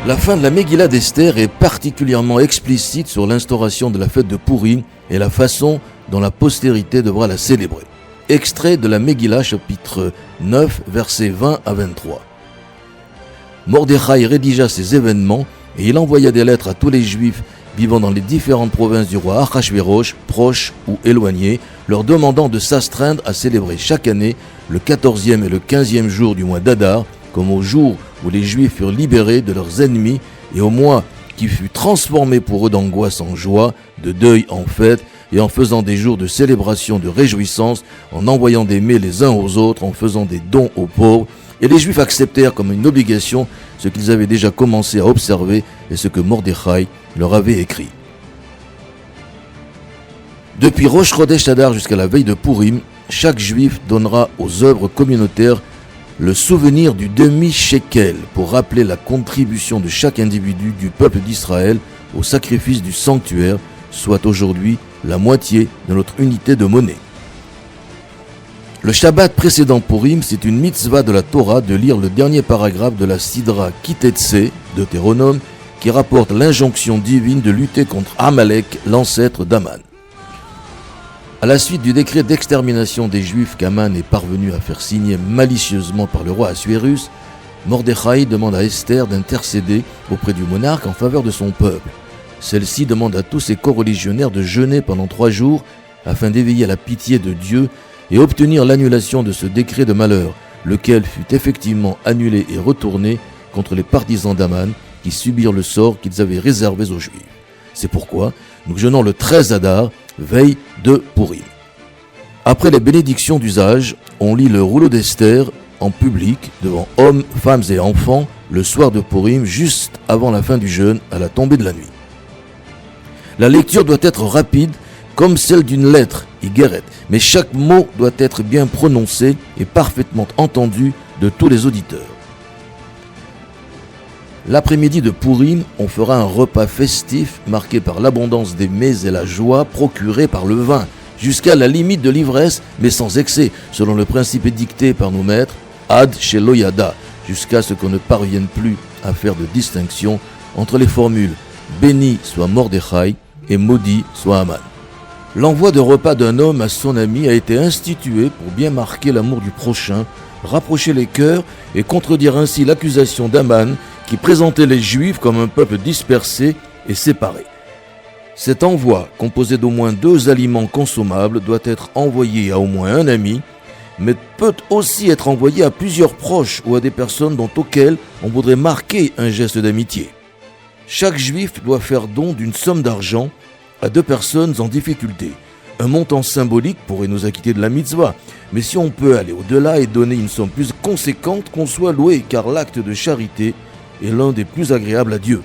La fin de la Megillah d'Esther est particulièrement explicite sur l'instauration de la fête de Pourim et la façon dont la postérité devra la célébrer. Extrait de la Megillah, chapitre 9, versets 20 à 23. Mordechai rédigea ces événements et il envoya des lettres à tous les Juifs vivant dans les différentes provinces du roi Achashvérosh, proches ou éloignés, leur demandant de s'astreindre à célébrer chaque année le 14e et le 15e jour du mois d'Adar, comme au jour où les Juifs furent libérés de leurs ennemis, et au mois qui fut transformé pour eux d'angoisse en joie, de deuil en fête, et en faisant des jours de célébration, de réjouissance, en envoyant des mets les uns aux autres, en faisant des dons aux pauvres. Et les Juifs acceptèrent comme une obligation ce qu'ils avaient déjà commencé à observer et ce que Mordechai leur avait écrit. Depuis Rosh Chodesh Adar jusqu'à la veille de Pourim, chaque Juif donnera aux œuvres communautaires le souvenir du demi-shekel pour rappeler la contribution de chaque individu du peuple d'Israël au sacrifice du sanctuaire, soit aujourd'hui la moitié de notre unité de monnaie. Le Shabbat précédent Pourim, c'est une mitzvah de la Torah de lire le dernier paragraphe de la Sidra Kitetsé, Deutéronome, qui rapporte l'injonction divine de lutter contre Amalek, l'ancêtre d'Aman. À la suite du décret d'extermination des Juifs qu'Aman est parvenu à faire signer malicieusement par le roi Assuérus, Mordechai demande à Esther d'intercéder auprès du monarque en faveur de son peuple. Celle-ci demande à tous ses coreligionnaires de jeûner pendant 3 jours afin d'éveiller à la pitié de Dieu et obtenir l'annulation de ce décret de malheur, lequel fut effectivement annulé et retourné contre les partisans d'Aman qui subirent le sort qu'ils avaient réservé aux Juifs. C'est pourquoi nous jeûnons le 13 Adar, veille de Pourim. Après les bénédictions d'usage, on lit le rouleau d'Esther en public devant hommes, femmes et enfants le soir de Pourim, juste avant la fin du jeûne, à la tombée de la nuit. La lecture doit être rapide, comme celle d'une lettre, Igeret, mais chaque mot doit être bien prononcé et parfaitement entendu de tous les auditeurs. L'après-midi de Pourim, on fera un repas festif marqué par l'abondance des mets et la joie procurée par le vin, jusqu'à la limite de l'ivresse, mais sans excès, selon le principe édicté par nos maîtres, Ad Shelo Yada, jusqu'à ce qu'on ne parvienne plus à faire de distinction entre les formules « Béni soit Mordechai » et « Maudit soit Aman ». L'envoi de repas d'un homme à son ami a été institué pour bien marquer l'amour du prochain, rapprocher les cœurs et contredire ainsi l'accusation d'Aman qui présentait les Juifs comme un peuple dispersé et séparé. Cet envoi, composé d'au moins 2 aliments consommables, doit être envoyé à au moins un ami, mais peut aussi être envoyé à plusieurs proches ou à des personnes auxquelles on voudrait marquer un geste d'amitié. Chaque Juif doit faire don d'une somme d'argent à 2 personnes en difficulté. Un montant symbolique pourrait nous acquitter de la mitzvah, mais si on peut aller au-delà et donner une somme plus conséquente, qu'on soit loué, car l'acte de charité est l'un des plus agréables à Dieu.